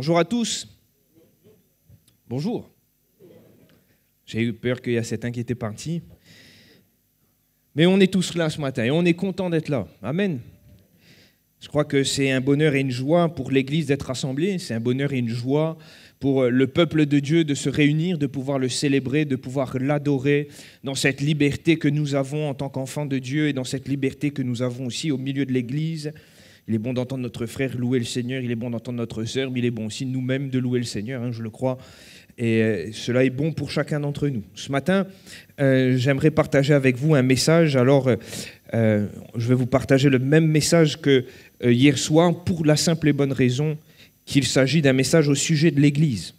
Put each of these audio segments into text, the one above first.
bonjour à tous. Bonjour. J'ai eu peur qu'il y a certains qui étaient partis. Mais on est tous là ce matin et on est content d'être là. Amen. Je crois que c'est un bonheur et une joie pour l'Église d'être rassemblée. C'est un bonheur et une joie pour le peuple de Dieu de se réunir, de pouvoir le célébrer, de pouvoir l'adorer dans cette liberté que nous avons en tant qu'enfants de Dieu et dans cette liberté que nous avons aussi au milieu de l'Église. Il est bon d'entendre notre frère louer le Seigneur, il est bon d'entendre notre sœur, mais il est bon aussi nous-mêmes de louer le Seigneur, je le crois. Et cela est bon pour chacun d'entre nous. Ce matin, j'aimerais partager avec vous un message. Alors, je vais vous partager le même message que hier soir pour la simple et bonne raison qu'il s'agit d'un message au sujet de l'Église.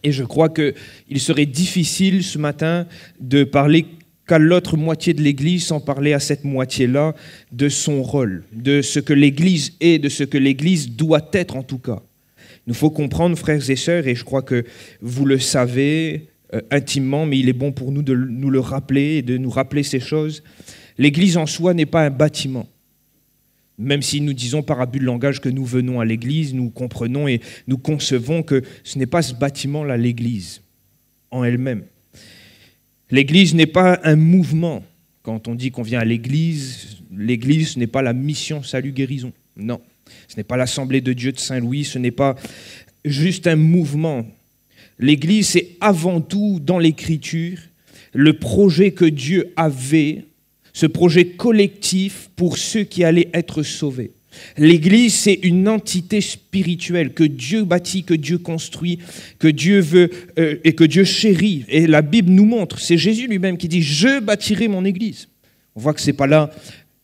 Et je crois qu'il serait difficile ce matin de parler qu'à l'autre moitié de l'Église sans parler à cette moitié-là de son rôle, de ce que l'Église est, de ce que l'Église doit être en tout cas. Il nous faut comprendre, frères et sœurs, et je crois que vous le savez intimement, mais il est bon pour nous de nous le rappeler et de nous rappeler ces choses. L'Église en soi n'est pas un bâtiment. Même si nous disons par abus de langage que nous venons à l'Église, nous comprenons et nous concevons que ce n'est pas ce bâtiment-là, l'Église, en elle-même. L'Église n'est pas un mouvement. Quand on dit qu'on vient à l'Église, ce n'est pas la mission salut guérison. Non, ce n'est pas l'Assemblée de Dieu de Saint-Louis, ce n'est pas juste un mouvement. L'Église, c'est avant tout, dans l'Écriture, le projet que Dieu avait, ce projet collectif pour ceux qui allaient être sauvés. L'Église, c'est une entité spirituelle que Dieu bâtit, que Dieu construit, que Dieu veut et que Dieu chérit. Et la Bible nous montre, c'est Jésus lui-même qui dit « Je bâtirai mon Église ». On voit que ce n'est pas là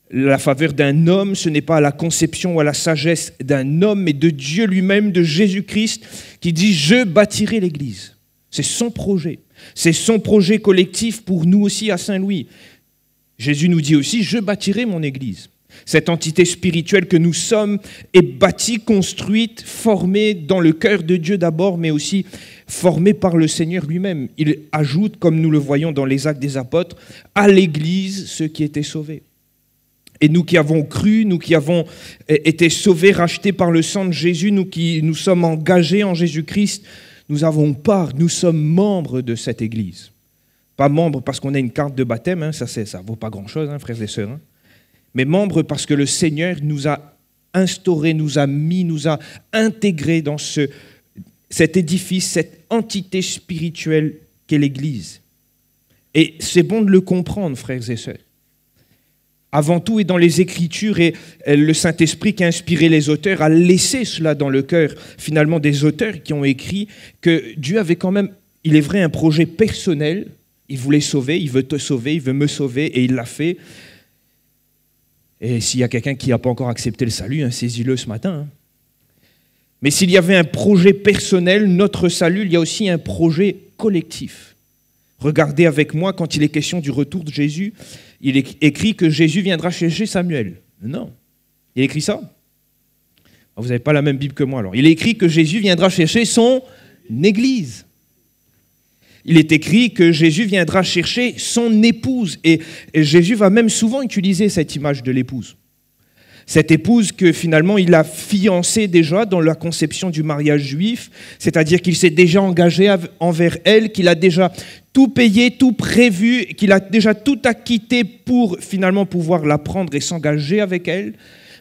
la faveur d'un homme, ce n'est pas à la conception ou à la sagesse d'un homme, mais de Dieu lui-même, de Jésus-Christ, qui dit « Je bâtirai l'Église ». C'est son projet. C'est son projet collectif pour nous aussi à Saint-Louis. Jésus nous dit aussi « Je bâtirai mon Église ». Cette entité spirituelle que nous sommes est bâtie, construite, formée dans le cœur de Dieu d'abord, mais aussi formée par le Seigneur lui-même. Il ajoute, comme nous le voyons dans les Actes des Apôtres, à l'Église ceux qui étaient sauvés. Et nous qui avons cru, nous qui avons été sauvés, rachetés par le sang de Jésus, nous qui nous sommes engagés en Jésus-Christ, nous avons part, nous sommes membres de cette Église. Pas membres parce qu'on a une carte de baptême, ça ne vaut pas grand-chose, frères et sœurs, mais membres parce que le Seigneur nous a instaurés, nous a mis, nous a intégrés dans cet édifice, cette entité spirituelle qu'est l'Église. Et c'est bon de le comprendre, frères et sœurs. Avant tout, et dans les Écritures, et le Saint-Esprit qui a inspiré les auteurs a laissé cela dans le cœur, finalement, des auteurs qui ont écrit que Dieu avait quand même, il est vrai, un projet personnel. Il voulait sauver, il veut te sauver, il veut me sauver, et il l'a fait. Et s'il y a quelqu'un qui n'a pas encore accepté le salut, saisis-le ce matin. Mais s'il y avait un projet personnel, notre salut, il y a aussi un projet collectif. Regardez avec moi, quand il est question du retour de Jésus, il est écrit que Jésus viendra chercher Samuel. Non. Il est écrit ça? Vous n'avez pas la même Bible que moi alors. Il est écrit que Jésus viendra chercher son Église. Il est écrit que Jésus viendra chercher son épouse. Et Jésus va même souvent utiliser cette image de l'épouse. Cette épouse que finalement il a fiancée déjà dans la conception du mariage juif, c'est-à-dire qu'il s'est déjà engagé envers elle, qu'il a déjà tout payé, tout prévu, qu'il a déjà tout acquitté pour finalement pouvoir la prendre et s'engager avec elle,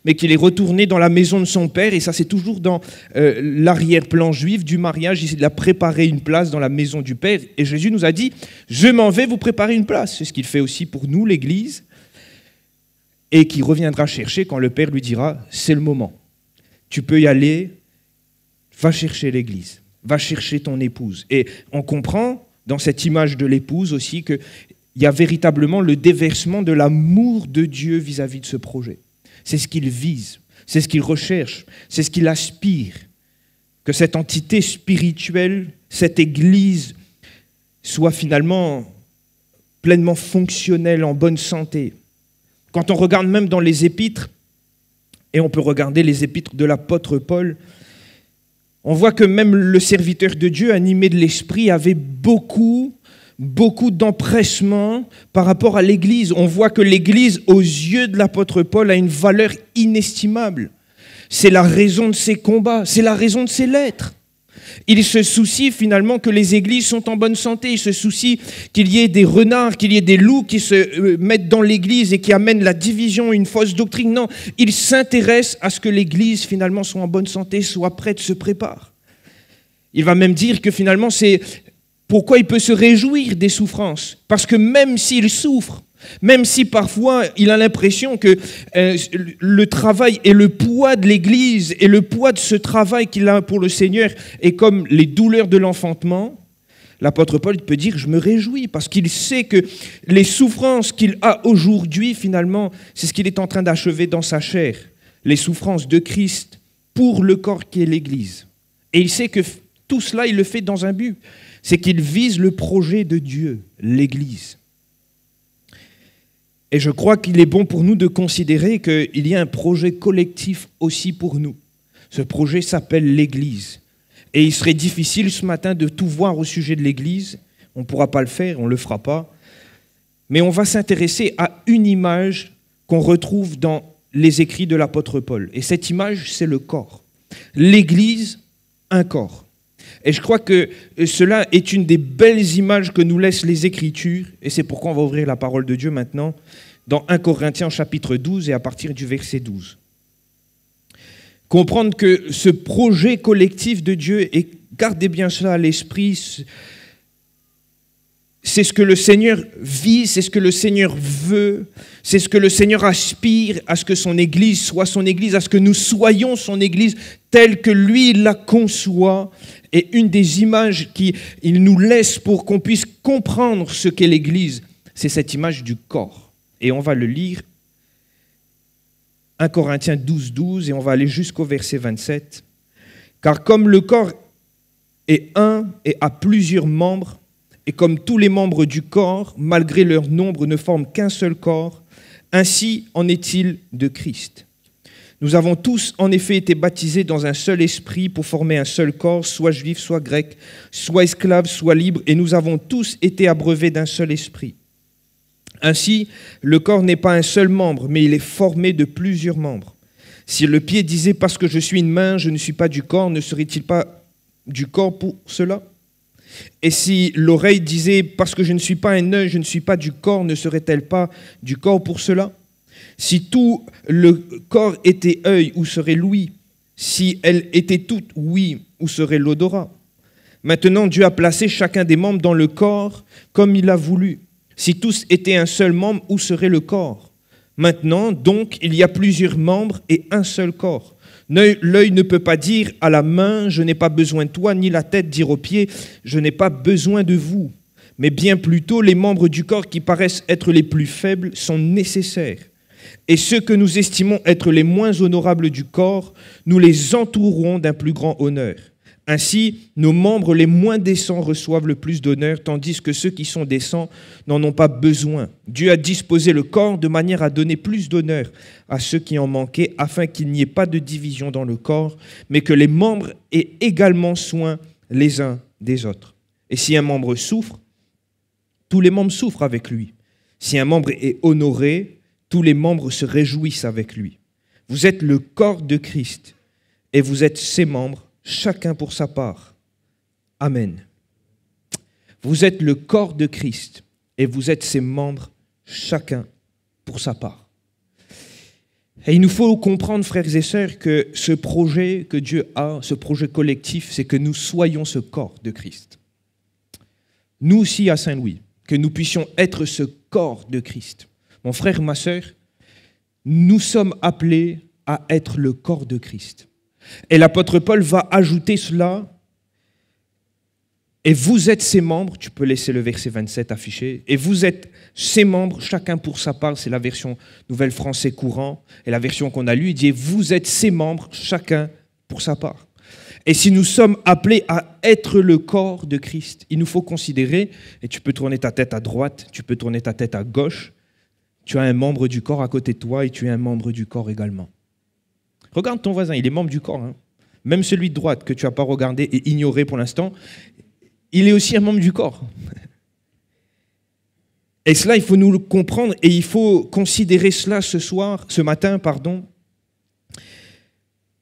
mais qu'il est retourné dans la maison de son père, et ça c'est toujours dans l'arrière-plan juif du mariage, il a préparé une place dans la maison du père, et Jésus nous a dit « Je m'en vais vous préparer une place ». C'est ce qu'il fait aussi pour nous, l'Église, et qui reviendra chercher quand le père lui dira « C'est le moment, tu peux y aller, va chercher l'Église, va chercher ton épouse ». Et on comprend dans cette image de l'épouse aussi qu'il y a véritablement le déversement de l'amour de Dieu vis-à-vis de ce projet. C'est ce qu'il vise, c'est ce qu'il recherche, c'est ce qu'il aspire. Que cette entité spirituelle, cette Église, soit finalement pleinement fonctionnelle, en bonne santé. Quand on regarde même dans les épîtres, et on peut regarder les épîtres de l'apôtre Paul, on voit que même le serviteur de Dieu, animé de l'Esprit, avait beaucoup d'empressement par rapport à l'Église. On voit que l'Église, aux yeux de l'apôtre Paul, a une valeur inestimable. C'est la raison de ses combats, c'est la raison de ses lettres. Il se soucie finalement que les églises sont en bonne santé. Il se soucie qu'il y ait des renards, qu'il y ait des loups qui se mettent dans l'église et qui amènent la division, une fausse doctrine. Non, il s'intéresse à ce que l'église finalement soit en bonne santé, soit prête, se prépare. Il va même dire que finalement c'est pourquoi il peut se réjouir des souffrances. Parce que même s'il souffre, même si parfois il a l'impression que le travail et le poids de l'Église et le poids de ce travail qu'il a pour le Seigneur est comme les douleurs de l'enfantement, l'apôtre Paul peut dire « je me réjouis » parce qu'il sait que les souffrances qu'il a aujourd'hui, finalement, c'est ce qu'il est en train d'achever dans sa chair, les souffrances de Christ pour le corps qui est l'Église. Et il sait que tout cela, il le fait dans un but, c'est qu'il vise le projet de Dieu, l'Église. Et je crois qu'il est bon pour nous de considérer qu'il y a un projet collectif aussi pour nous. Ce projet s'appelle l'Église. Et il serait difficile ce matin de tout voir au sujet de l'Église. On ne pourra pas le faire, on ne le fera pas. Mais on va s'intéresser à une image qu'on retrouve dans les écrits de l'apôtre Paul. Et cette image, c'est le corps. L'Église, un corps. Et je crois que cela est une des belles images que nous laissent les Écritures, et c'est pourquoi on va ouvrir la parole de Dieu maintenant, dans 1 Corinthiens chapitre 12 et à partir du verset 12. Comprendre que ce projet collectif de Dieu, et gardez bien cela à l'esprit, c'est ce que le Seigneur vit, c'est ce que le Seigneur veut, c'est ce que le Seigneur aspire à ce que son Église soit son Église, à ce que nous soyons son Église telle que lui la conçoit. Et une des images qu'il nous laisse pour qu'on puisse comprendre ce qu'est l'Église, c'est cette image du corps. Et on va le lire, 1 Corinthiens 12, 12, et on va aller jusqu'au verset 27. « Car comme le corps est un et a plusieurs membres, et comme tous les membres du corps, malgré leur nombre, ne forment qu'un seul corps, ainsi en est-il de Christ. Nous avons tous en effet été baptisés dans un seul esprit pour former un seul corps, soit juif, soit grec, soit esclave, soit libre, et nous avons tous été abreuvés d'un seul esprit. Ainsi, le corps n'est pas un seul membre, mais il est formé de plusieurs membres. Si le pied disait « parce que je suis une main, je ne suis pas du corps », ne serait-il pas du corps pour cela ? Et si l'oreille disait « parce que je ne suis pas un œil, je ne suis pas du corps », ne serait-elle pas du corps pour cela ? Si tout le corps était œil, où serait l'ouïe ? Si elle était toute ouïe, où serait l'odorat ? Maintenant, Dieu a placé chacun des membres dans le corps comme il a voulu. Si tous étaient un seul membre, où serait le corps ? Maintenant, donc, il y a plusieurs membres et un seul corps. L'œil ne peut pas dire à la main « je n'ai pas besoin de toi », ni la tête dire aux pieds « je n'ai pas besoin de vous ». Mais bien plutôt, les membres du corps qui paraissent être les plus faibles sont nécessaires. Et ceux que nous estimons être les moins honorables du corps, nous les entourerons d'un plus grand honneur. Ainsi, nos membres les moins décents reçoivent le plus d'honneur, tandis que ceux qui sont décents n'en ont pas besoin. Dieu a disposé le corps de manière à donner plus d'honneur à ceux qui en manquaient, afin qu'il n'y ait pas de division dans le corps, mais que les membres aient également soin les uns des autres. Et si un membre souffre, tous les membres souffrent avec lui. Si un membre est honoré, tous les membres se réjouissent avec lui. Vous êtes le corps de Christ et vous êtes ses membres, chacun pour sa part. Amen. Vous êtes le corps de Christ et vous êtes ses membres, chacun pour sa part. Et il nous faut comprendre, frères et sœurs, que ce projet que Dieu a, ce projet collectif, c'est que nous soyons ce corps de Christ. Nous aussi à Saint-Louis, que nous puissions être ce corps de Christ. Mon frère, ma sœur, nous sommes appelés à être le corps de Christ. Et l'apôtre Paul va ajouter cela. Et vous êtes ses membres, tu peux laisser le verset 27 affiché, et vous êtes ses membres, chacun pour sa part, c'est la version Nouvelle Français courant, et la version qu'on a lue, il dit, vous êtes ses membres, chacun pour sa part. Et si nous sommes appelés à être le corps de Christ, il nous faut considérer, et tu peux tourner ta tête à droite, tu peux tourner ta tête à gauche, tu as un membre du corps à côté de toi et tu es un membre du corps également. Regarde ton voisin, il est membre du corps. Hein. Même celui de droite que tu n'as pas regardé et ignoré pour l'instant, il est aussi un membre du corps. Et cela, il faut nous le comprendre et il faut considérer cela ce matin.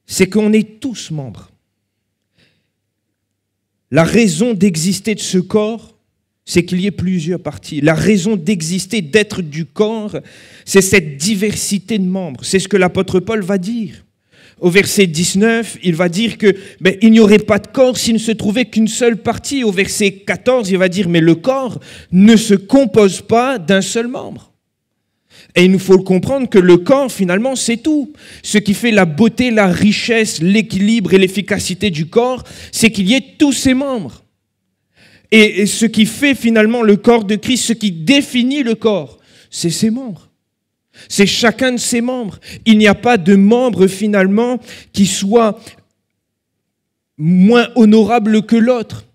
c'est qu'on est tous membres. La raison d'exister de ce corps, c'est qu'il y ait plusieurs parties. La raison d'exister, d'être du corps, c'est cette diversité de membres. C'est ce que l'apôtre Paul va dire. Au verset 19, il va dire que il n'y aurait pas de corps s'il ne se trouvait qu'une seule partie. Au verset 14, il va dire, mais le corps ne se compose pas d'un seul membre. Et il nous faut comprendre que le corps, finalement, c'est tout. Ce qui fait la beauté, la richesse, l'équilibre et l'efficacité du corps, c'est qu'il y ait tous ses membres. Et ce qui fait finalement le corps de Christ, ce qui définit le corps, c'est ses membres. C'est chacun de ses membres. Il n'y a pas de membre finalement qui soit moins honorable que l'autre.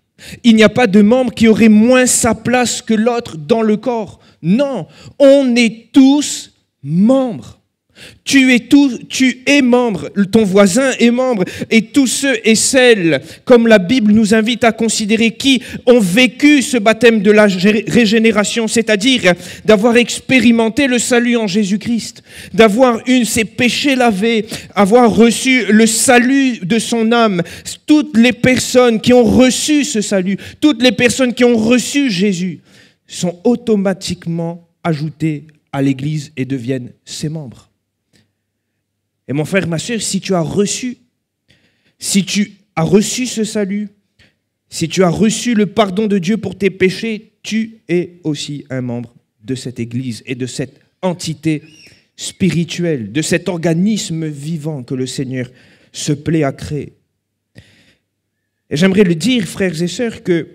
Il n'y a pas de membre qui aurait moins sa place que l'autre dans le corps. Non, on est tous membres. Tu es membre, ton voisin est membre, et tous ceux et celles, comme la Bible nous invite à considérer, qui ont vécu ce baptême de la régénération, c'est-à-dire d'avoir expérimenté le salut en Jésus-Christ, d'avoir eu ses péchés lavés, avoir reçu le salut de son âme. Toutes les personnes qui ont reçu ce salut, toutes les personnes qui ont reçu Jésus, sont automatiquement ajoutées à l'Église et deviennent ses membres. Et mon frère, ma sœur, si tu as reçu ce salut, si tu as reçu le pardon de Dieu pour tes péchés, tu es aussi un membre de cette Église et de cette entité spirituelle, de cet organisme vivant que le Seigneur se plaît à créer. Et j'aimerais le dire, frères et sœurs, que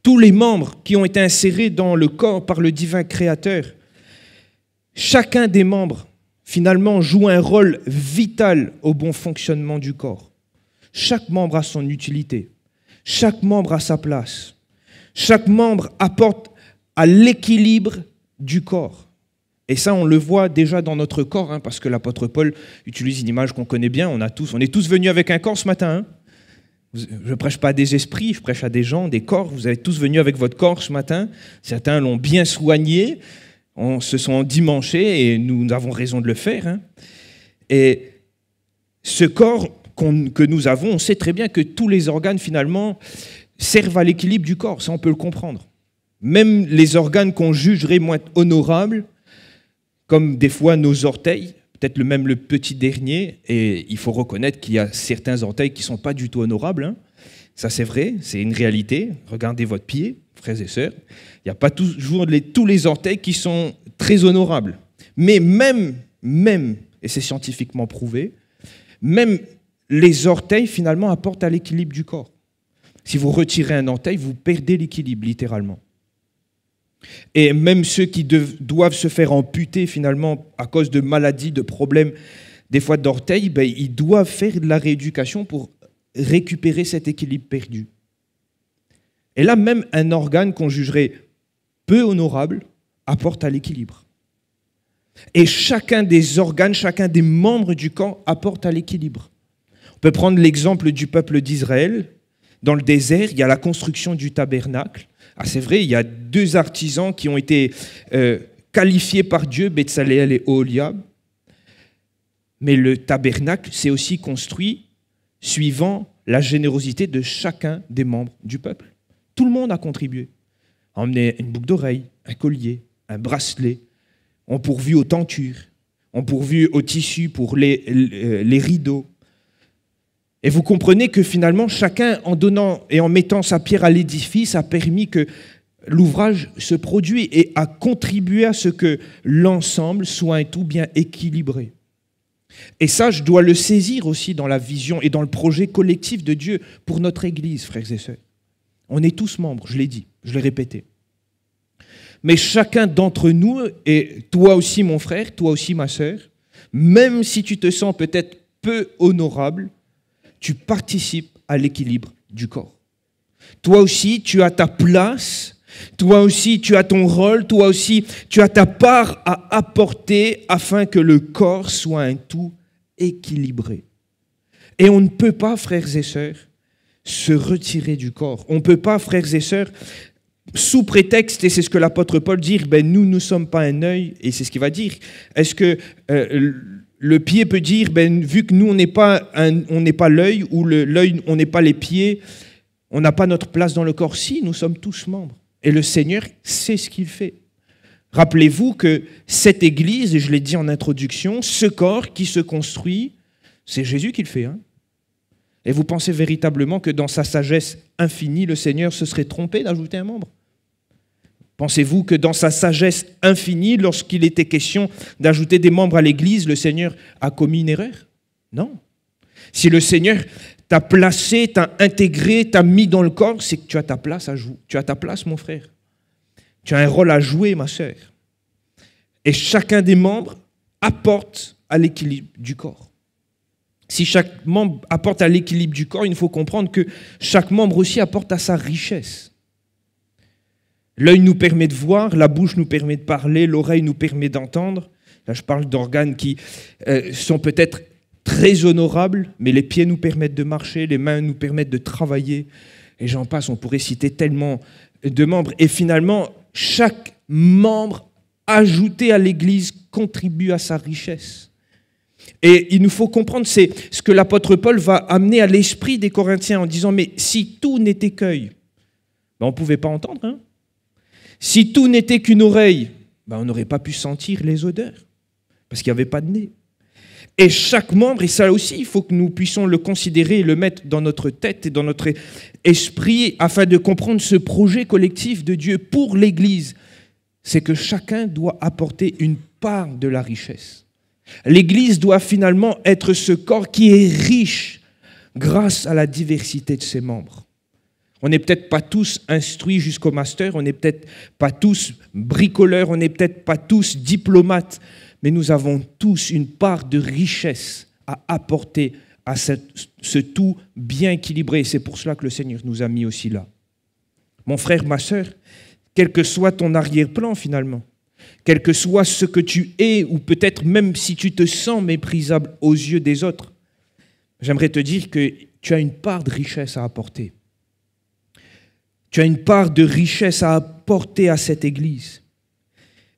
tous les membres qui ont été insérés dans le corps par le divin Créateur, chacun des membres, finalement, joue un rôle vital au bon fonctionnement du corps. Chaque membre a son utilité. Chaque membre a sa place. Chaque membre apporte à l'équilibre du corps. Et ça, on le voit déjà dans notre corps, parce que l'apôtre Paul utilise une image qu'on connaît bien. On est tous venus avec un corps ce matin. Je ne prêche pas à des esprits, je prêche à des gens, des corps. Vous êtes tous venus avec votre corps ce matin. Certains l'ont bien soigné. On se sont endimanchés et nous avons raison de le faire. Et ce corps que nous avons, on sait très bien que tous les organes, finalement, servent à l'équilibre du corps. Ça, on peut le comprendre. Même les organes qu'on jugerait moins honorables, comme des fois nos orteils, peut-être même le petit dernier, et il faut reconnaître qu'il y a certains orteils qui ne sont pas du tout honorables. Ça, c'est vrai, c'est une réalité. Regardez votre pied, frères et sœurs. Il n'y a pas toujours tous les orteils qui sont très honorables. Mais même, et c'est scientifiquement prouvé, même les orteils, finalement, apportent à l'équilibre du corps. Si vous retirez un orteil, vous perdez l'équilibre, littéralement. Et même ceux qui doivent se faire amputer, finalement, à cause de maladies, de problèmes, des fois d'orteils, ils doivent faire de la rééducation pour récupérer cet équilibre perdu. Et là, même un organe qu'on jugerait peu honorable apporte à l'équilibre. Et chacun des organes, chacun des membres du corps apporte à l'équilibre. On peut prendre l'exemple du peuple d'Israël. Dans le désert, il y a la construction du tabernacle. Ah, c'est vrai, il y a 2 artisans qui ont été qualifiés par Dieu, Betsaleel et Oholiab. Mais le tabernacle s'est aussi construit suivant la générosité de chacun des membres du peuple. Tout le monde a contribué. On a emmené une boucle d'oreille, un collier, un bracelet. On pourvu aux tentures. On pourvu au tissu pour les rideaux. Et vous comprenez que finalement, chacun, en donnant et en mettant sa pierre à l'édifice, a permis que l'ouvrage se produise et a contribué à ce que l'ensemble soit un tout bien équilibré. Et ça, je dois le saisir aussi dans la vision et dans le projet collectif de Dieu pour notre Église, frères et sœurs. On est tous membres, je l'ai dit, je l'ai répété. Mais chacun d'entre nous, et toi aussi mon frère, toi aussi ma sœur, même si tu te sens peut-être peu honorable, tu participes à l'équilibre du corps. Toi aussi, tu as ta place, toi aussi, tu as ton rôle, toi aussi, tu as ta part à apporter afin que le corps soit un tout équilibré. Et on ne peut pas, frères et sœurs, se retirer du corps. On ne peut pas, frères et sœurs, sous prétexte, et c'est ce que l'apôtre Paul dit, nous ne sommes pas un œil, et c'est ce qu'il va dire. Est-ce que le pied peut dire, vu que nous, on n'est pas l'œil, ou l'œil, on n'est pas les pieds, on n'a pas notre place dans le corps. Si, nous sommes tous membres. Et le Seigneur sait ce qu'il fait. Rappelez-vous que cette Église, et je l'ai dit en introduction, ce corps qui se construit, c'est Jésus qui le fait. Hein. Et vous pensez véritablement que dans sa sagesse infinie, le Seigneur se serait trompé d'ajouter un membre? Pensez-vous que dans sa sagesse infinie, lorsqu'il était question d'ajouter des membres à l'Église, le Seigneur a commis une erreur? Non. Si le Seigneur t'a placé, t'a intégré, t'a mis dans le corps, c'est que tu as ta place à jouer. Tu as ta place, mon frère. Tu as un rôle à jouer, ma sœur. Et chacun des membres apporte à l'équilibre du corps. Si chaque membre apporte à l'équilibre du corps, il faut comprendre que chaque membre aussi apporte à sa richesse. L'œil nous permet de voir, la bouche nous permet de parler, l'oreille nous permet d'entendre. Là, je parle d'organes qui sont peut-être très honorables, mais les pieds nous permettent de marcher, les mains nous permettent de travailler. Et j'en passe, on pourrait citer tellement de membres. Et finalement, chaque membre ajouté à l'Église contribue à sa richesse. Et il nous faut comprendre, c'est ce que l'apôtre Paul va amener à l'esprit des Corinthiens en disant, mais si tout n'était qu'œil, on ne pouvait pas entendre. Hein. Si tout n'était qu'une oreille, on n'aurait pas pu sentir les odeurs, parce qu'il n'y avait pas de nez. Et chaque membre, et ça aussi, il faut que nous puissions le considérer et le mettre dans notre tête et dans notre esprit afin de comprendre ce projet collectif de Dieu pour l'Église, c'est que chacun doit apporter une part de la richesse. L'Église doit finalement être ce corps qui est riche grâce à la diversité de ses membres. On n'est peut-être pas tous instruits jusqu'au master, on n'est peut-être pas tous bricoleurs, on n'est peut-être pas tous diplomates, mais nous avons tous une part de richesse à apporter à ce tout bien équilibré. C'est pour cela que le Seigneur nous a mis aussi là. Mon frère, ma sœur, quel que soit ton arrière-plan finalement, quel que soit ce que tu es, ou peut-être même si tu te sens méprisable aux yeux des autres, j'aimerais te dire que tu as une part de richesse à apporter. Tu as une part de richesse à apporter à cette Église.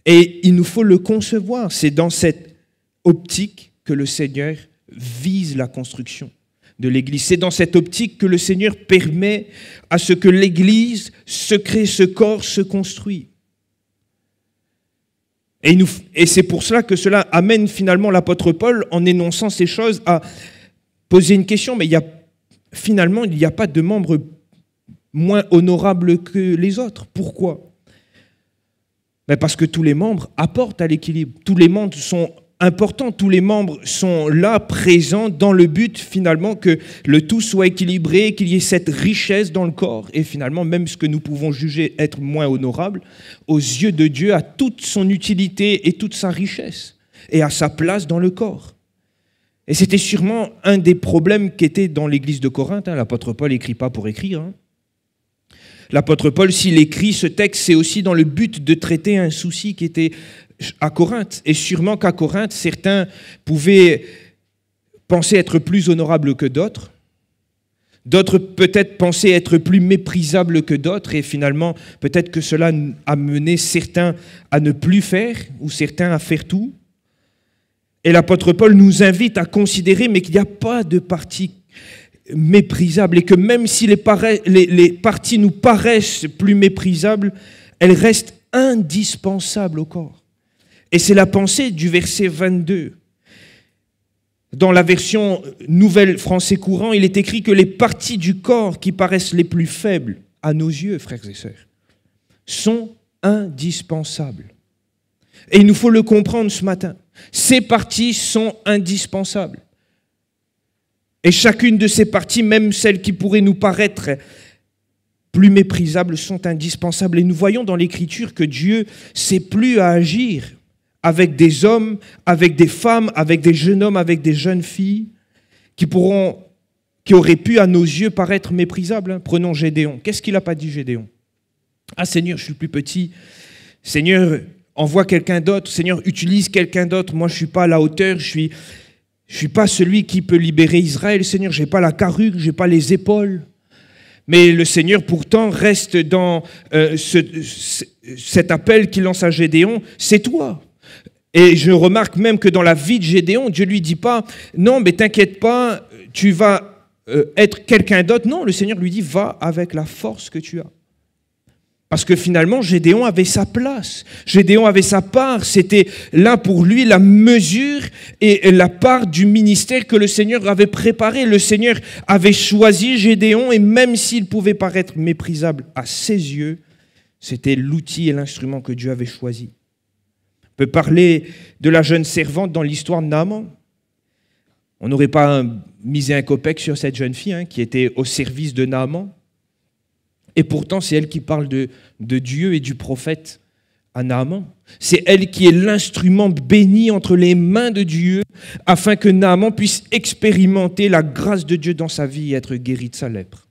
Et il nous faut le concevoir. C'est dans cette optique que le Seigneur vise la construction de l'Église. C'est dans cette optique que le Seigneur permet à ce que l'Église se crée, ce corps se construit. Et c'est pour cela que cela amène finalement l'apôtre Paul, en énonçant ces choses, à poser une question. Mais finalement, il n'y a pas de membres moins honorables que les autres. Pourquoi ? Parce que tous les membres apportent à l'équilibre. Tous les membres sont importants. Tous les membres sont là, présents, dans le but finalement que le tout soit équilibré, qu'il y ait cette richesse dans le corps. Et finalement, même ce que nous pouvons juger être moins honorable, aux yeux de Dieu, a toute son utilité et toute sa richesse, et à sa place dans le corps. Et c'était sûrement un des problèmes qui était dans l'église de Corinthe. L'apôtre Paul n'écrit pas pour écrire. L'apôtre Paul, s'il écrit ce texte, c'est aussi dans le but de traiter un souci qui était à Corinthe. Et sûrement qu'à Corinthe, certains pouvaient penser être plus honorables que d'autres. D'autres peut-être pensaient être plus méprisables que d'autres. Et finalement, peut-être que cela a mené certains à ne plus faire, ou certains à faire tout. Et l'apôtre Paul nous invite à considérer, mais qu'il n'y a pas de partie méprisable, et que même si les parties nous paraissent plus méprisables, elles restent indispensables au corps. Et c'est la pensée du verset 22. Dans la version Nouvelle Français courant, il est écrit que les parties du corps qui paraissent les plus faibles à nos yeux, frères et sœurs, sont indispensables. Et il nous faut le comprendre ce matin. Ces parties sont indispensables. Et chacune de ces parties, même celles qui pourraient nous paraître plus méprisables, sont indispensables. Et nous voyons dans l'Écriture que Dieu ne sait plus à agir avec des hommes, avec des femmes, avec des jeunes hommes, avec des jeunes filles, qui auraient pu à nos yeux paraître méprisables. Prenons Gédéon. Qu'est-ce qu'il n'a pas dit, Gédéon ? Ah Seigneur, je suis plus petit. Seigneur, envoie quelqu'un d'autre. Seigneur, utilise quelqu'un d'autre. Moi, je ne suis pas à la hauteur. Je suis pas celui qui peut libérer Israël, Seigneur. Je n'ai pas la carrure, je n'ai pas les épaules. Mais le Seigneur, pourtant, reste dans cet appel qu'il lance à Gédéon. C'est toi. Et je remarque même que dans la vie de Gédéon, Dieu ne lui dit pas « Non, mais t'inquiète pas, tu vas être quelqu'un d'autre. » Non, le Seigneur lui dit « Va avec la force que tu as. » Parce que finalement, Gédéon avait sa place. Gédéon avait sa part. C'était là pour lui la mesure et la part du ministère que le Seigneur avait préparé. Le Seigneur avait choisi Gédéon et même s'il pouvait paraître méprisable à ses yeux, c'était l'outil et l'instrument que Dieu avait choisi. On peut parler de la jeune servante dans l'histoire de Naaman. On n'aurait pas misé un copec sur cette jeune fille qui était au service de Naaman. Et pourtant, c'est elle qui parle de Dieu et du prophète à Naaman. C'est elle qui est l'instrument béni entre les mains de Dieu afin que Naaman puisse expérimenter la grâce de Dieu dans sa vie et être guéri de sa lèpre.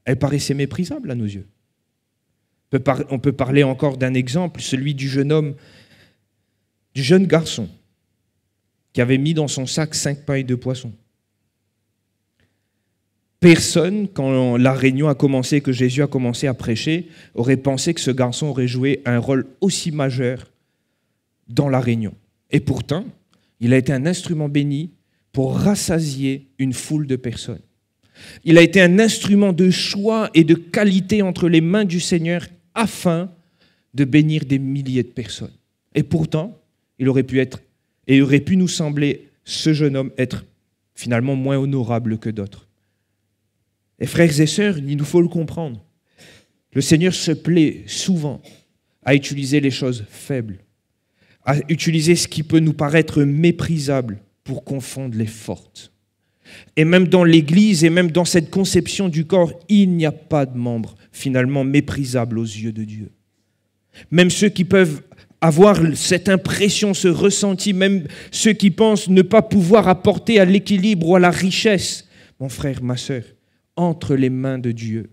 Elle paraissait méprisable à nos yeux. On peut parler encore d'un exemple, celui du jeune garçon qui avait mis dans son sac 5 pailles de poisson. Personne, quand la réunion a commencé, que Jésus a commencé à prêcher, aurait pensé que ce garçon aurait joué un rôle aussi majeur dans la réunion. Et pourtant, il a été un instrument béni pour rassasier une foule de personnes. Il a été un instrument de choix et de qualité entre les mains du Seigneur afin de bénir des milliers de personnes. Et pourtant, il aurait pu nous sembler, ce jeune homme, être finalement moins honorable que d'autres. Et frères et sœurs, il nous faut le comprendre. Le Seigneur se plaît souvent à utiliser les choses faibles, à utiliser ce qui peut nous paraître méprisable pour confondre les fortes. Et même dans l'Église et même dans cette conception du corps, il n'y a pas de membres finalement méprisables aux yeux de Dieu. Même ceux qui peuvent avoir cette impression, ce ressenti, même ceux qui pensent ne pas pouvoir apporter à l'équilibre ou à la richesse, mon frère, ma sœur, entre les mains de Dieu,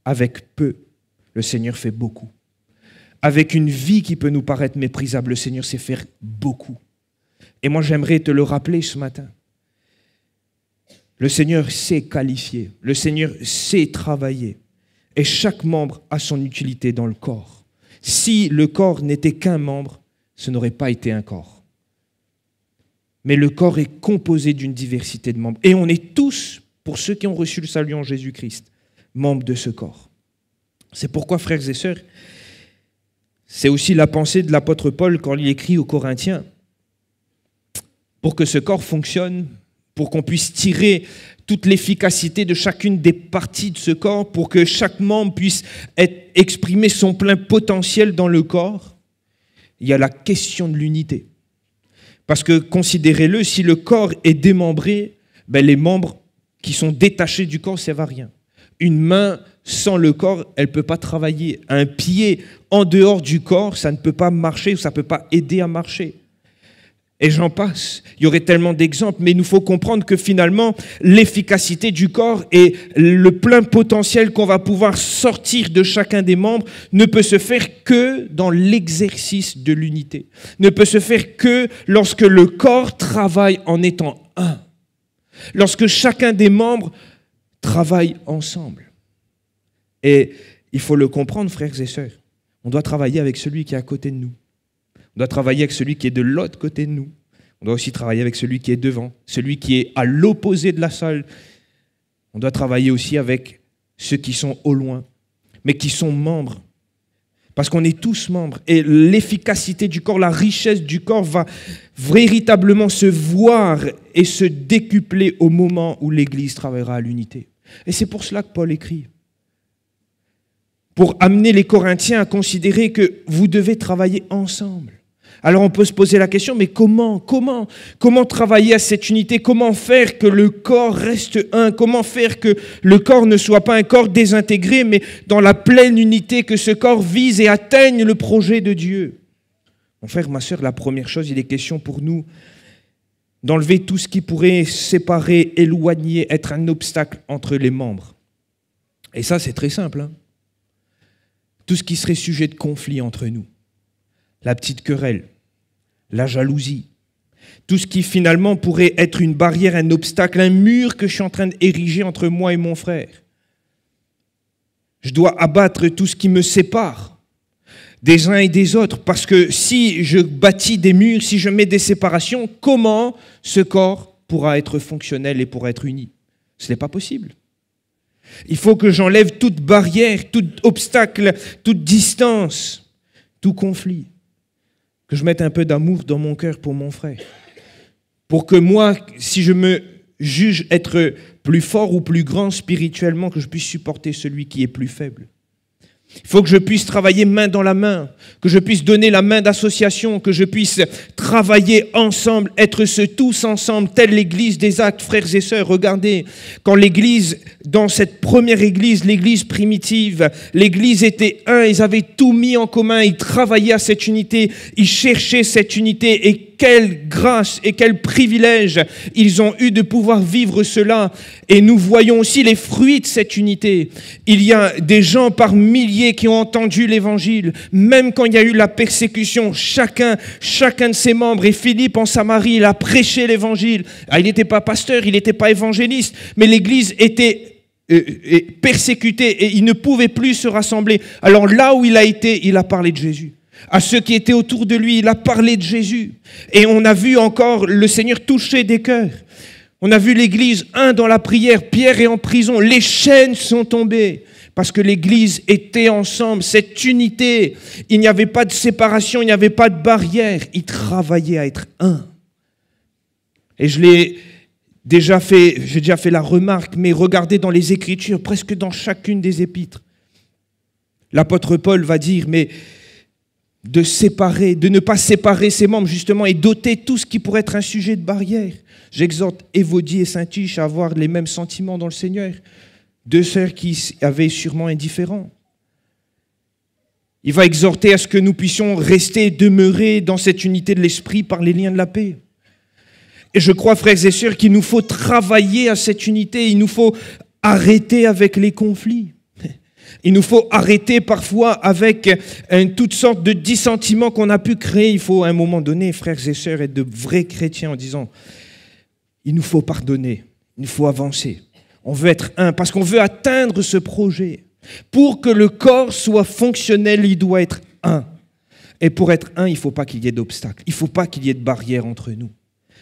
avec peu, le Seigneur fait beaucoup. Avec une vie qui peut nous paraître méprisable, le Seigneur sait faire beaucoup. Et moi, j'aimerais te le rappeler ce matin. Le Seigneur sait qualifier, le Seigneur sait travailler, et chaque membre a son utilité dans le corps. Si le corps n'était qu'un membre, ce n'aurait pas été un corps. Mais le corps est composé d'une diversité de membres. Et on est tous, pour ceux qui ont reçu le salut en Jésus-Christ, membres de ce corps. C'est pourquoi, frères et sœurs, c'est aussi la pensée de l'apôtre Paul quand il écrit aux Corinthiens. Pour que ce corps fonctionne, pour qu'on puisse tirer toute l'efficacité de chacune des parties de ce corps, pour que chaque membre puisse exprimer son plein potentiel dans le corps, il y a la question de l'unité. Parce que, considérez-le, si le corps est démembré, les membres qui sont détachés du corps ne servent à rien. Une main sans le corps, elle ne peut pas travailler. Un pied en dehors du corps, ça ne peut pas marcher ou ça ne peut pas aider à marcher. Et j'en passe. Il y aurait tellement d'exemples, mais il nous faut comprendre que finalement, l'efficacité du corps et le plein potentiel qu'on va pouvoir sortir de chacun des membres ne peut se faire que dans l'exercice de l'unité. Ne peut se faire que lorsque le corps travaille en étant un. Lorsque chacun des membres travaille ensemble. Et il faut le comprendre, frères et sœurs. On doit travailler avec celui qui est à côté de nous. On doit travailler avec celui qui est de l'autre côté de nous. On doit aussi travailler avec celui qui est devant, celui qui est à l'opposé de la salle. On doit travailler aussi avec ceux qui sont au loin, mais qui sont membres. Parce qu'on est tous membres. Et l'efficacité du corps, la richesse du corps va véritablement se voir et se décupler au moment où l'Église travaillera à l'unité. Et c'est pour cela que Paul écrit. Pour amener les Corinthiens à considérer que vous devez travailler ensemble. Alors on peut se poser la question, mais comment travailler à cette unité? Comment faire que le corps reste un? Comment faire que le corps ne soit pas un corps désintégré, mais dans la pleine unité, que ce corps vise et atteigne le projet de Dieu? Mon frère, ma sœur, la première chose, il est question pour nous d'enlever tout ce qui pourrait séparer, éloigner, être un obstacle entre les membres. Et ça, c'est très simple. Tout ce qui serait sujet de conflit entre nous. La petite querelle, la jalousie, tout ce qui finalement pourrait être une barrière, un obstacle, un mur que je suis en train d'ériger entre moi et mon frère. Je dois abattre tout ce qui me sépare. des uns et des autres. Parce que si je bâtis des murs, si je mets des séparations, comment ce corps pourra être fonctionnel et pourra être uni? Ce n'est pas possible. Il faut que j'enlève toute barrière, tout obstacle, toute distance, tout conflit. Que je mette un peu d'amour dans mon cœur pour mon frère. Pour que moi, si je me juge être plus fort ou plus grand spirituellement, que je puisse supporter celui qui est plus faible. Il faut que je puisse travailler main dans la main, que je puisse donner la main d'association, que je puisse travailler ensemble, être ce tous ensemble, telle l'église des Actes, frères et sœurs. Regardez, quand l'église, dans cette première église, l'église primitive, l'église était un, ils avaient tout mis en commun, ils travaillaient à cette unité, ils cherchaient cette unité, et quelle grâce et quel privilège ils ont eu de pouvoir vivre cela. Et nous voyons aussi les fruits de cette unité. Il y a des gens par milliers qui ont entendu l'évangile, même quand il y a eu la persécution, chacun de ses membres, et Philippe en Samarie, il a prêché l'évangile. Il n'était pas pasteur, il n'était pas évangéliste, mais l'église était persécutée et il ne pouvait plus se rassembler. Alors là où il a été, il a parlé de Jésus. À ceux qui étaient autour de lui, il a parlé de Jésus. Et on a vu encore le Seigneur toucher des cœurs. On a vu l'église, dans la prière, Pierre est en prison, les chaînes sont tombées. Parce que l'église était ensemble, cette unité. Il n'y avait pas de séparation, il n'y avait pas de barrière. Ils travaillaient à être un. Et j'ai déjà fait la remarque, mais regardez dans les Écritures, presque dans chacune des épîtres. L'apôtre Paul va dire, mais de ne pas séparer ses membres justement et d'ôter tout ce qui pourrait être un sujet de barrière. J'exhorte Évodie et Saint-Tiche à avoir les mêmes sentiments dans le Seigneur. Deux sœurs qui avaient sûrement indifférents. Il va exhorter à ce que nous puissions rester, demeurer dans cette unité de l'esprit par les liens de la paix. Et je crois, frères et sœurs, qu'il nous faut travailler à cette unité, il nous faut arrêter avec les conflits. Il nous faut arrêter parfois avec toutes sortes de dissentiments qu'on a pu créer. Il faut à un moment donné, frères et sœurs, être de vrais chrétiens en disant, il nous faut pardonner, il nous faut avancer. On veut être un, parce qu'on veut atteindre ce projet. Pour que le corps soit fonctionnel, il doit être un. Et pour être un, il ne faut pas qu'il y ait d'obstacles, il ne faut pas qu'il y ait de barrières entre nous.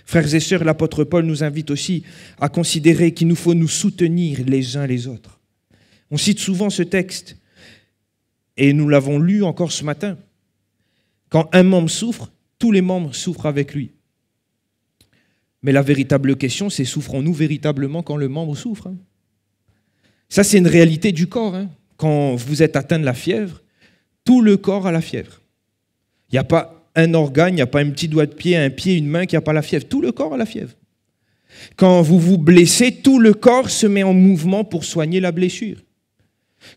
Frères et sœurs, l'apôtre Paul nous invite aussi à considérer qu'il nous faut nous soutenir les uns les autres. On cite souvent ce texte, et nous l'avons lu encore ce matin. Quand un membre souffre, tous les membres souffrent avec lui. Mais la véritable question, c'est souffrons-nous véritablement quand le membre souffre? Ça, c'est une réalité du corps. Quand vous êtes atteint de la fièvre, tout le corps a la fièvre. Il n'y a pas un organe, il n'y a pas un petit doigt de pied, un pied, une main qui n'a pas la fièvre. Tout le corps a la fièvre. Quand vous vous blessez, tout le corps se met en mouvement pour soigner la blessure.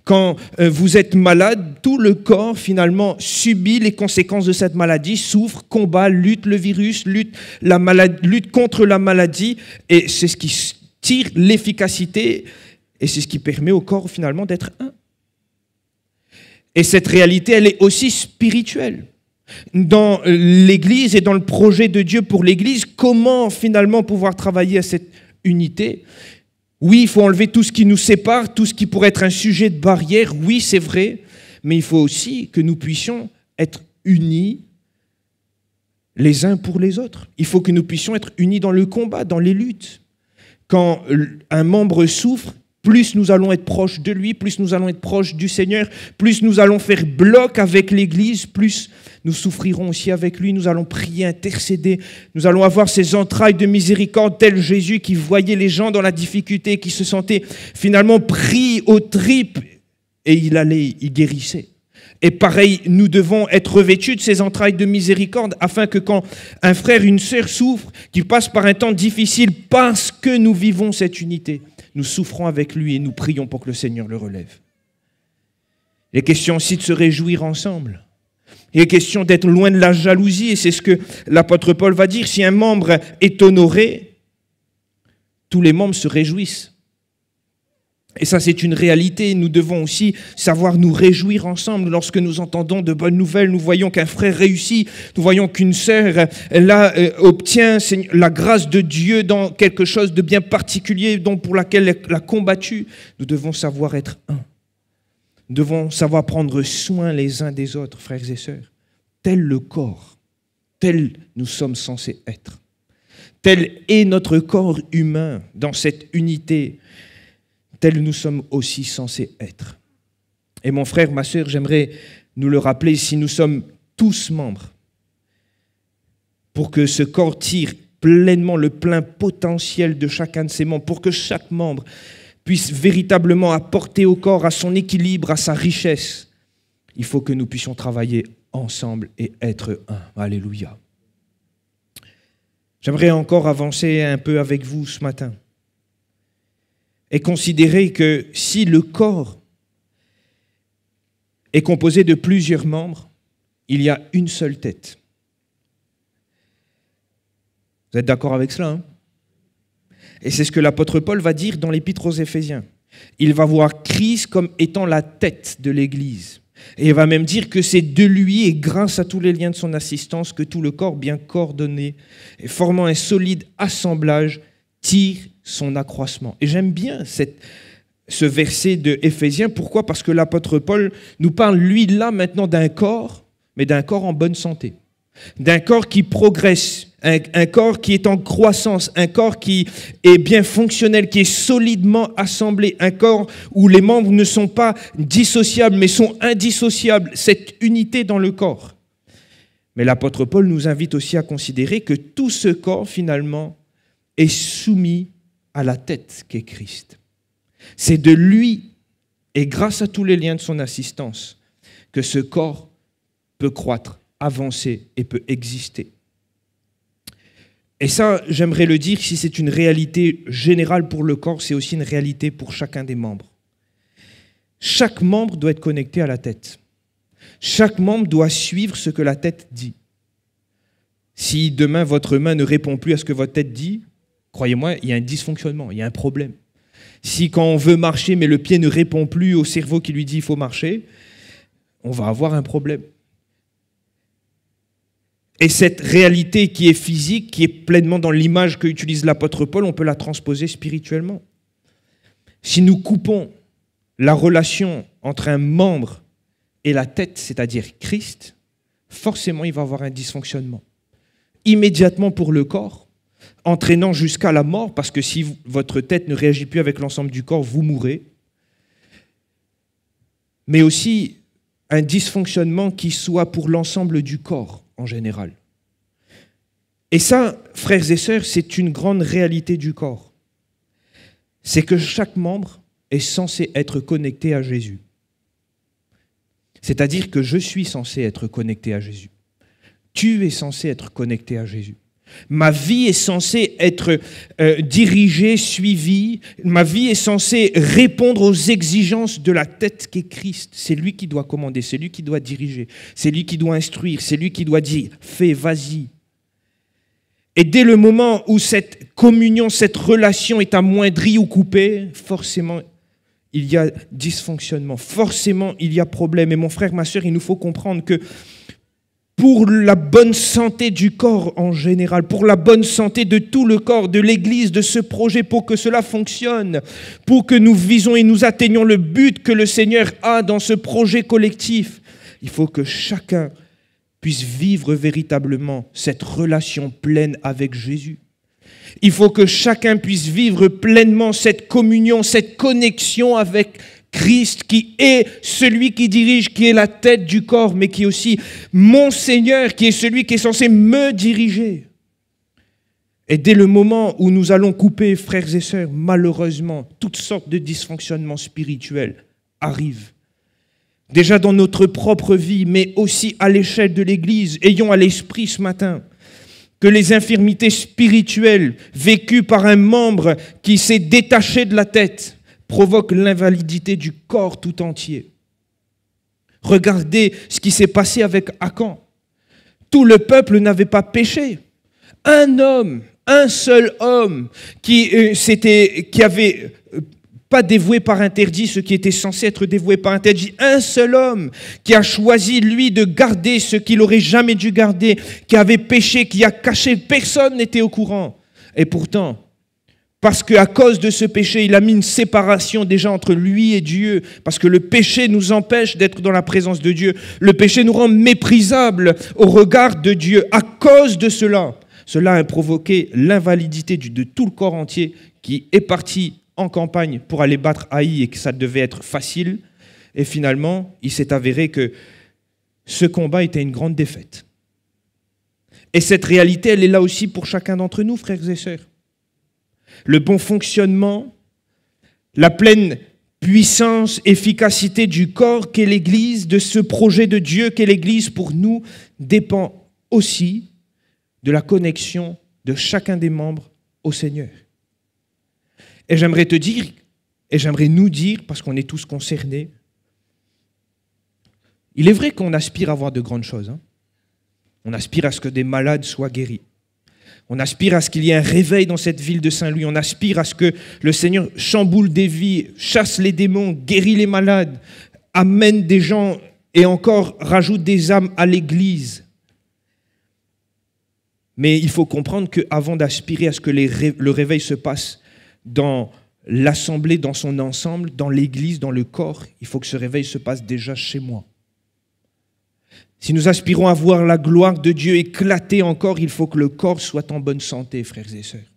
Quand vous êtes malade, tout le corps finalement subit les conséquences de cette maladie, souffre, combat, lutte le virus, lutte contre la maladie, et c'est ce qui tire l'efficacité et c'est ce qui permet au corps finalement d'être un. Et cette réalité, elle est aussi spirituelle. Dans l'Église et dans le projet de Dieu pour l'Église, comment finalement pouvoir travailler à cette unité ? Oui, il faut enlever tout ce qui nous sépare, tout ce qui pourrait être un sujet de barrière. Oui, c'est vrai, mais il faut aussi que nous puissions être unis les uns pour les autres. Il faut que nous puissions être unis dans le combat, dans les luttes. Quand un membre souffre, plus nous allons être proches de lui, plus nous allons être proches du Seigneur, plus nous allons faire bloc avec l'Église, plus nous souffrirons aussi avec lui, nous allons prier, intercéder, nous allons avoir ces entrailles de miséricorde, tel Jésus qui voyait les gens dans la difficulté, qui se sentait finalement pris aux tripes, et il guérissait. Et pareil, nous devons être revêtus de ces entrailles de miséricorde, afin que quand un frère, une sœur souffre, qu'il passe par un temps difficile, parce que nous vivons cette unité, nous souffrons avec lui et nous prions pour que le Seigneur le relève. Il est question aussi de se réjouir ensemble. Il est question d'être loin de la jalousie, et c'est ce que l'apôtre Paul va dire. Si un membre est honoré, tous les membres se réjouissent. Et ça, c'est une réalité. Nous devons aussi savoir nous réjouir ensemble lorsque nous entendons de bonnes nouvelles. Nous voyons qu'un frère réussit, nous voyons qu'une sœur obtient la grâce de Dieu dans quelque chose de bien particulier pour laquelle elle a combattu. Nous devons savoir être un. Nous devons savoir prendre soin les uns des autres, frères et sœurs. Tel le corps, tel nous sommes censés être. Tel est notre corps humain dans cette unité, tel nous sommes aussi censés être. Et mon frère, ma sœur, j'aimerais nous le rappeler, si nous sommes tous membres, pour que ce corps tire pleinement le plein potentiel de chacun de ses membres, pour que chaque membre puisse véritablement apporter au corps, à son équilibre, à sa richesse, il faut que nous puissions travailler ensemble et être un. Alléluia. J'aimerais encore avancer un peu avec vous ce matin et considérer que si le corps est composé de plusieurs membres, il y a une seule tête. Vous êtes d'accord avec cela, hein? Et c'est ce que l'apôtre Paul va dire dans l'épître aux Éphésiens. Il va voir Christ comme étant la tête de l'Église. Et il va même dire que c'est de lui et grâce à tous les liens de son assistance que tout le corps bien coordonné et formant un solide assemblage tire son accroissement. Et j'aime bien ce verset de Éphésiens. Pourquoi ? Parce que l'apôtre Paul nous parle, lui, là, maintenant d'un corps, mais d'un corps en bonne santé. D'un corps qui progresse, un corps qui est en croissance, un corps qui est bien fonctionnel, qui est solidement assemblé, un corps où les membres ne sont pas dissociables, mais sont indissociables, cette unité dans le corps. Mais l'apôtre Paul nous invite aussi à considérer que tout ce corps, finalement, est soumis à la tête qu'est Christ. C'est de lui, et grâce à tous les liens de son assistance, que ce corps peut croître, avancer et peut exister. Et ça, j'aimerais le dire, si c'est une réalité générale pour le corps, c'est aussi une réalité pour chacun des membres. Chaque membre doit être connecté à la tête. Chaque membre doit suivre ce que la tête dit. Si demain votre main ne répond plus à ce que votre tête dit, croyez-moi, il y a un dysfonctionnement, il y a un problème. Si quand on veut marcher, mais le pied ne répond plus au cerveau qui lui dit il faut marcher, on va avoir un problème. Et cette réalité qui est physique, qui est pleinement dans l'image qu'utilise l'apôtre Paul, on peut la transposer spirituellement. Si nous coupons la relation entre un membre et la tête, c'est-à-dire Christ, forcément il va y avoir un dysfonctionnement. Immédiatement pour le corps, entraînant jusqu'à la mort, parce que si votre tête ne réagit plus avec l'ensemble du corps, vous mourrez. Mais aussi un dysfonctionnement qui soit pour l'ensemble du corps en général. Et ça, frères et sœurs, c'est une grande réalité du corps. C'est que chaque membre est censé être connecté à Jésus. C'est-à-dire que je suis censé être connecté à Jésus. Tu es censé être connecté à Jésus. Ma vie est censée être dirigée, suivie. Ma vie est censée répondre aux exigences de la tête qu'est Christ. C'est lui qui doit commander, c'est lui qui doit diriger, c'est lui qui doit instruire, c'est lui qui doit dire « fais, vas-y ». Et dès le moment où cette communion, cette relation est amoindrie ou coupée, forcément, il y a dysfonctionnement, forcément, il y a problème. Et mon frère, ma sœur, il nous faut comprendre que pour la bonne santé du corps en général, pour la bonne santé de tout le corps, de l'Église, de ce projet, pour que cela fonctionne, pour que nous visons et nous atteignions le but que le Seigneur a dans ce projet collectif, il faut que chacun puisse vivre véritablement cette relation pleine avec Jésus. Il faut que chacun puisse vivre pleinement cette communion, cette connexion avec Christ, qui est celui qui dirige, qui est la tête du corps, mais qui est aussi mon Seigneur, qui est celui qui est censé me diriger. Et dès le moment où nous allons couper, frères et sœurs, malheureusement, toutes sortes de dysfonctionnements spirituels arrivent. Déjà dans notre propre vie, mais aussi à l'échelle de l'Église. Ayons à l'esprit ce matin que les infirmités spirituelles vécues par un membre qui s'est détaché de la tête provoquent l'invalidité du corps tout entier. Regardez ce qui s'est passé avec Akan. Tout le peuple n'avait pas péché. Un homme, un seul homme qui avait pas dévoué par interdit ce qui était censé être dévoué par interdit. Un seul homme qui a choisi, lui, de garder ce qu'il n'aurait jamais dû garder, qui avait péché, qui a caché. Personne n'était au courant. Et pourtant, Parce qu'à cause de ce péché, il a mis une séparation déjà entre lui et Dieu. Parce que le péché nous empêche d'être dans la présence de Dieu. Le péché nous rend méprisables au regard de Dieu. À cause de cela, cela a provoqué l'invalidité de tout le corps entier qui est parti en campagne pour aller battre Haï et que ça devait être facile. Et finalement, il s'est avéré que ce combat était une grande défaite. Et cette réalité, elle est là aussi pour chacun d'entre nous, frères et sœurs. Le bon fonctionnement, la pleine puissance, efficacité du corps qu'est l'Église, de ce projet de Dieu qu'est l'Église pour nous, dépend aussi de la connexion de chacun des membres au Seigneur. Et j'aimerais te dire, et j'aimerais nous dire, parce qu'on est tous concernés, il est vrai qu'on aspire à voir de grandes choses. Hein. On aspire à ce que des malades soient guéris. On aspire à ce qu'il y ait un réveil dans cette ville de Saint-Louis. On aspire à ce que le Seigneur chamboule des vies, chasse les démons, guérit les malades, amène des gens et encore rajoute des âmes à l'Église. Mais il faut comprendre qu'avant d'aspirer à ce que le réveil se passe dans l'assemblée, dans son ensemble, dans l'Église, dans le corps, il faut que ce réveil se passe déjà chez moi. Si nous aspirons à voir la gloire de Dieu éclater encore, il faut que le corps soit en bonne santé, frères et sœurs.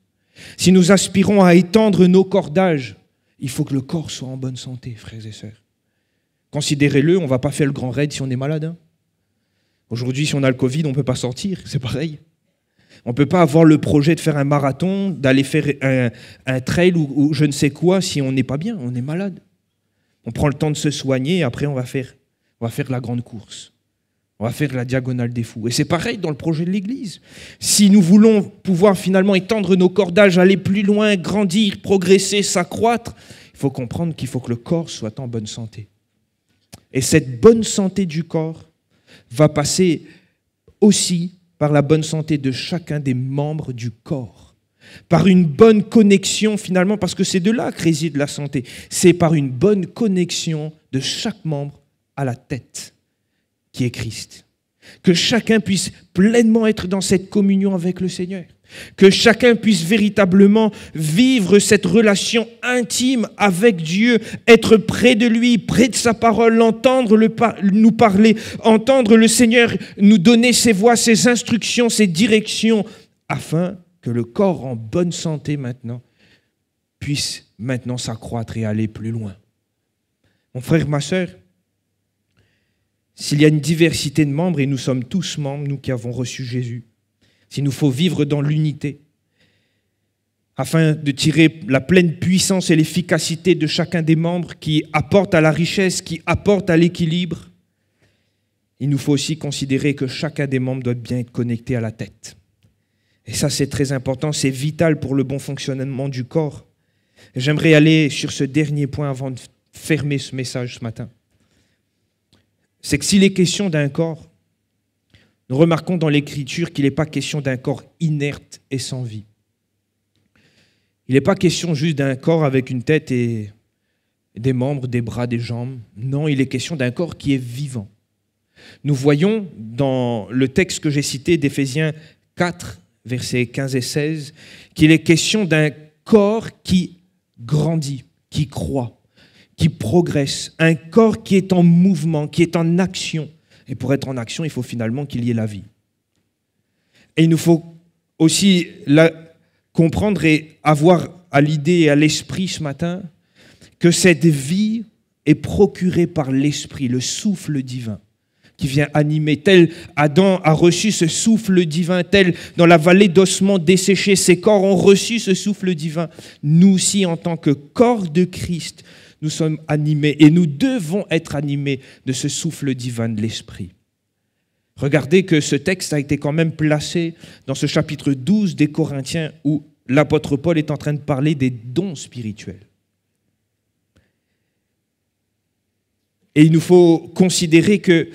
Si nous aspirons à étendre nos cordages, il faut que le corps soit en bonne santé, frères et sœurs. Considérez-le, on ne va pas faire le grand raid si on est malade. Hein. Aujourd'hui, si on a le Covid, on ne peut pas sortir, c'est pareil. On ne peut pas avoir le projet de faire un marathon, d'aller faire un trail ou je ne sais quoi si on n'est pas bien, on est malade. On prend le temps de se soigner et après on va faire la grande course. On va faire la diagonale des fous. Et c'est pareil dans le projet de l'Église. Si nous voulons pouvoir finalement étendre nos cordages, aller plus loin, grandir, progresser, s'accroître, il faut comprendre qu'il faut que le corps soit en bonne santé. Et cette bonne santé du corps va passer aussi par la bonne santé de chacun des membres du corps. Par une bonne connexion finalement, parce que c'est de là que réside la santé. C'est par une bonne connexion de chaque membre à la tête, qui est Christ. Que chacun puisse pleinement être dans cette communion avec le Seigneur. Que chacun puisse véritablement vivre cette relation intime avec Dieu, être près de lui, près de sa parole, l'entendre nous parler, entendre le Seigneur nous donner ses voies, ses instructions, ses directions, afin que le corps en bonne santé maintenant puisse maintenant s'accroître et aller plus loin. Mon frère, ma sœur, s'il y a une diversité de membres, et nous sommes tous membres, nous qui avons reçu Jésus, s'il nous faut vivre dans l'unité, afin de tirer la pleine puissance et l'efficacité de chacun des membres qui apportent à la richesse, qui apportent à l'équilibre, il nous faut aussi considérer que chacun des membres doit bien être connecté à la tête. Et ça, c'est très important, c'est vital pour le bon fonctionnement du corps. Et j'aimerais aller sur ce dernier point avant de fermer ce message ce matin. C'est que s'il est question d'un corps, nous remarquons dans l'Écriture qu'il n'est pas question d'un corps inerte et sans vie. Il n'est pas question juste d'un corps avec une tête et des membres, des bras, des jambes. Non, il est question d'un corps qui est vivant. Nous voyons dans le texte que j'ai cité d'Éphésiens 4, versets 15 et 16, qu'il est question d'un corps qui grandit, qui croît, qui progresse, un corps qui est en mouvement, qui est en action. Et pour être en action, il faut finalement qu'il y ait la vie. Et il nous faut aussi comprendre et avoir à l'idée et à l'esprit ce matin que cette vie est procurée par l'esprit, le souffle divin qui vient animer. Tel Adam a reçu ce souffle divin, tel dans la vallée d'ossements desséchés, ces corps ont reçu ce souffle divin. Nous aussi, en tant que corps de Christ, nous sommes animés et nous devons être animés de ce souffle divin de l'Esprit. Regardez que ce texte a été quand même placé dans ce chapitre 12 des Corinthiens où l'apôtre Paul est en train de parler des dons spirituels. Et il nous faut considérer que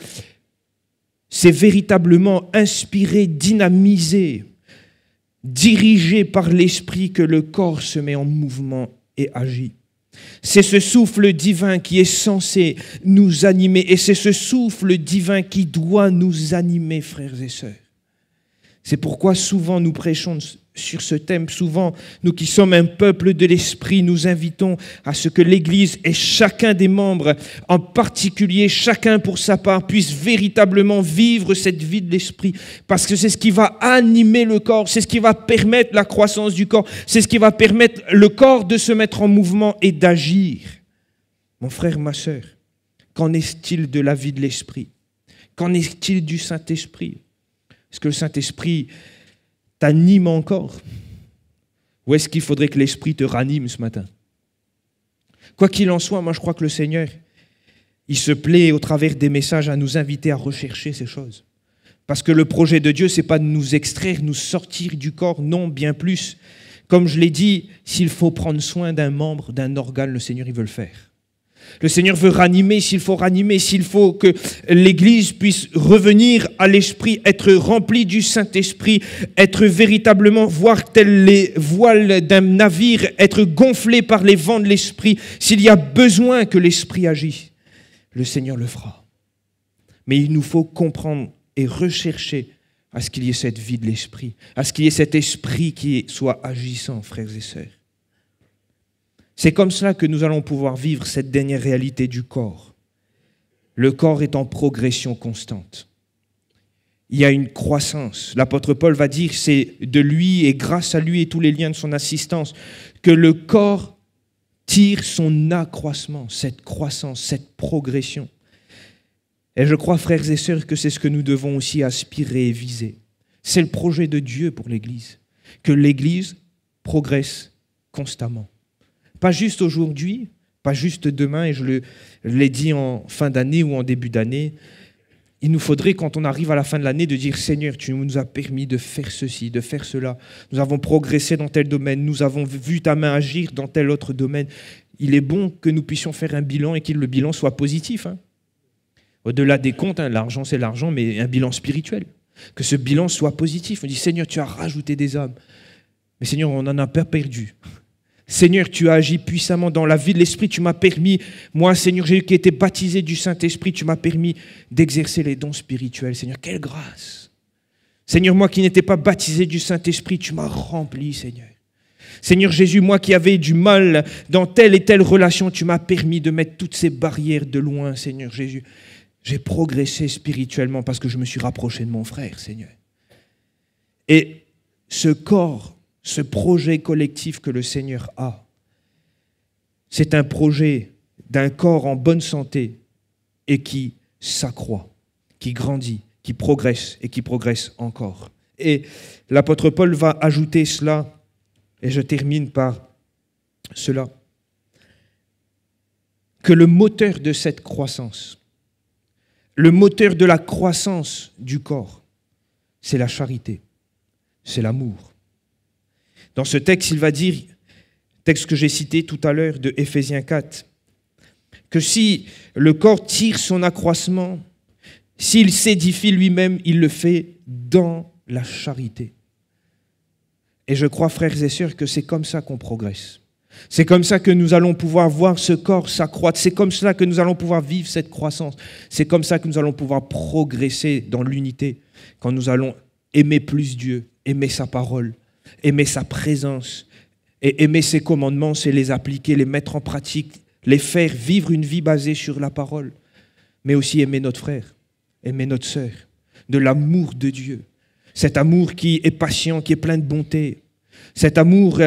c'est véritablement inspiré, dynamisé, dirigé par l'Esprit que le corps se met en mouvement et agit. C'est ce souffle divin qui est censé nous animer et c'est ce souffle divin qui doit nous animer, frères et sœurs. C'est pourquoi souvent nous prêchons sur ce thème. Souvent, nous qui sommes un peuple de l'Esprit, nous invitons à ce que l'Église et chacun des membres, en particulier chacun pour sa part, puisse véritablement vivre cette vie de l'Esprit. Parce que c'est ce qui va animer le corps, c'est ce qui va permettre la croissance du corps, c'est ce qui va permettre le corps de se mettre en mouvement et d'agir. Mon frère, ma sœur, qu'en est-il de la vie de l'Esprit? Qu'en est-il du Saint-Esprit? Est-ce que le Saint-Esprit t'anime encore? Ou est-ce qu'il faudrait que l'Esprit te ranime ce matin? Quoi qu'il en soit, moi je crois que le Seigneur, il se plaît au travers des messages à nous inviter à rechercher ces choses. Parce que le projet de Dieu, ce n'est pas de nous extraire, nous sortir du corps, non, bien plus. Comme je l'ai dit, s'il faut prendre soin d'un membre, d'un organe, le Seigneur, il veut le faire. Le Seigneur veut ranimer, s'il faut que l'Église puisse revenir à l'Esprit, être remplie du Saint-Esprit, être véritablement, voir tels les voiles d'un navire, être gonflée par les vents de l'Esprit. S'il y a besoin que l'Esprit agisse, le Seigneur le fera. Mais il nous faut comprendre et rechercher à ce qu'il y ait cette vie de l'Esprit, à ce qu'il y ait cet Esprit qui soit agissant, frères et sœurs. C'est comme cela que nous allons pouvoir vivre cette dernière réalité du corps. Le corps est en progression constante. Il y a une croissance. L'apôtre Paul va dire, c'est de lui et grâce à lui et tous les liens de son assistance que le corps tire son accroissement, cette croissance, cette progression. Et je crois, frères et sœurs, que c'est ce que nous devons aussi aspirer et viser. C'est le projet de Dieu pour l'Église, que l'Église progresse constamment. Pas juste aujourd'hui, pas juste demain, et je l'ai dit en fin d'année ou en début d'année. Il nous faudrait, quand on arrive à la fin de l'année, de dire « Seigneur, tu nous as permis de faire ceci, de faire cela. Nous avons progressé dans tel domaine, nous avons vu ta main agir dans tel autre domaine. » Il est bon que nous puissions faire un bilan et que le bilan soit positif. Au-delà des comptes, l'argent c'est l'argent, mais un bilan spirituel. Que ce bilan soit positif. On dit « Seigneur, tu as rajouté des âmes. » Mais Seigneur, on n'en a pas perdu. Seigneur, tu as agi puissamment dans la vie de l'Esprit, tu m'as permis, moi, Seigneur Jésus, qui ai été baptisé du Saint-Esprit, tu m'as permis d'exercer les dons spirituels. Seigneur, quelle grâce! Seigneur, moi qui n'étais pas baptisé du Saint-Esprit, tu m'as rempli, Seigneur. Seigneur Jésus, moi qui avais du mal dans telle et telle relation, tu m'as permis de mettre toutes ces barrières de loin, Seigneur Jésus. J'ai progressé spirituellement parce que je me suis rapproché de mon frère, Seigneur. Et ce corps, ce projet collectif que le Seigneur a, c'est un projet d'un corps en bonne santé et qui s'accroît, qui grandit, qui progresse et qui progresse encore. Et l'apôtre Paul va ajouter cela, et je termine par cela, que le moteur de cette croissance, le moteur de la croissance du corps, c'est la charité, c'est l'amour. Dans ce texte, il va dire, texte que j'ai cité tout à l'heure de Éphésiens 4, que si le corps tire son accroissement, s'il s'édifie lui-même, il le fait dans la charité. Et je crois, frères et sœurs, que c'est comme ça qu'on progresse. C'est comme ça que nous allons pouvoir voir ce corps s'accroître. C'est comme ça que nous allons pouvoir vivre cette croissance. C'est comme ça que nous allons pouvoir progresser dans l'unité, quand nous allons aimer plus Dieu, aimer sa parole, aimer sa présence et aimer ses commandements, c'est les appliquer, les mettre en pratique, les faire vivre une vie basée sur la parole, mais aussi aimer notre frère, aimer notre sœur, de l'amour de Dieu, cet amour qui est patient, qui est plein de bonté, cet amour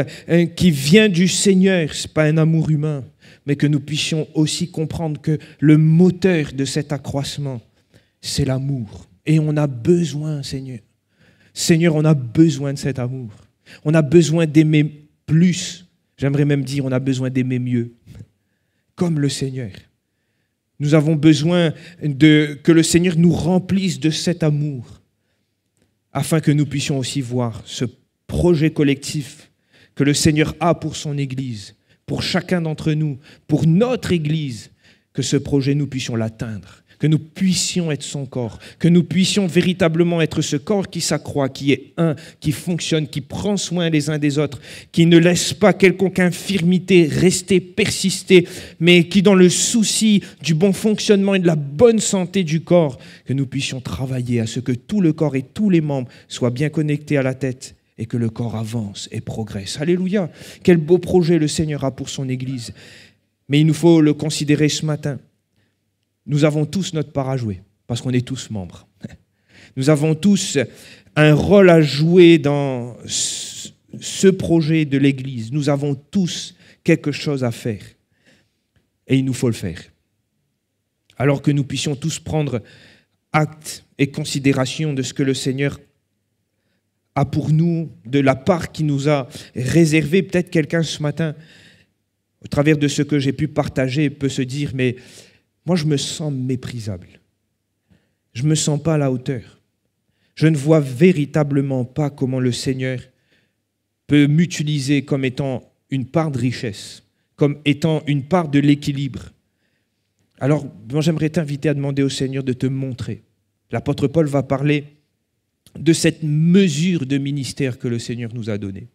qui vient du Seigneur, ce n'est pas un amour humain, mais que nous puissions aussi comprendre que le moteur de cet accroissement, c'est l'amour. Et on a besoin, Seigneur. Seigneur, on a besoin de cet amour. On a besoin d'aimer plus. J'aimerais même dire, on a besoin d'aimer mieux. Comme le Seigneur. Nous avons besoin que le Seigneur nous remplisse de cet amour, afin que nous puissions aussi voir ce projet collectif que le Seigneur a pour son Église, pour chacun d'entre nous, pour notre Église, que ce projet, nous puissions l'atteindre, que nous puissions être son corps, que nous puissions véritablement être ce corps qui s'accroît, qui est un, qui fonctionne, qui prend soin les uns des autres, qui ne laisse pas quelconque infirmité rester, persister, mais qui, dans le souci du bon fonctionnement et de la bonne santé du corps, que nous puissions travailler à ce que tout le corps et tous les membres soient bien connectés à la tête et que le corps avance et progresse. Alléluia! Quel beau projet le Seigneur a pour son Église. Mais il nous faut le considérer ce matin. Nous avons tous notre part à jouer, parce qu'on est tous membres. Nous avons tous un rôle à jouer dans ce projet de l'Église. Nous avons tous quelque chose à faire. Et il nous faut le faire. Alors que nous puissions tous prendre acte et considération de ce que le Seigneur a pour nous, de la part qui nous a réservé. Peut-être quelqu'un ce matin, au travers de ce que j'ai pu partager, peut se dire, mais moi je me sens méprisable. Je ne me sens pas à la hauteur. Je ne vois véritablement pas comment le Seigneur peut m'utiliser comme étant une part de richesse, comme étant une part de l'équilibre. Alors, moi j'aimerais t'inviter à demander au Seigneur de te montrer. L'apôtre Paul va parler de cette mesure de ministère que le Seigneur nous a donnée,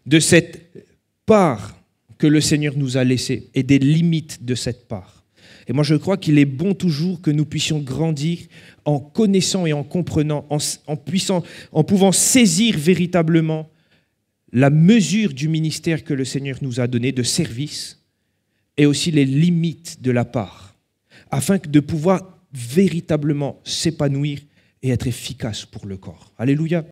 de cette part que le Seigneur nous a laissée et des limites de cette part. Et moi, je crois qu'il est bon toujours que nous puissions grandir en connaissant et en comprenant, en pouvant saisir véritablement la mesure du ministère que le Seigneur nous a donné de service et aussi les limites de la part, afin de pouvoir véritablement s'épanouir et être efficace pour le corps. Alléluia.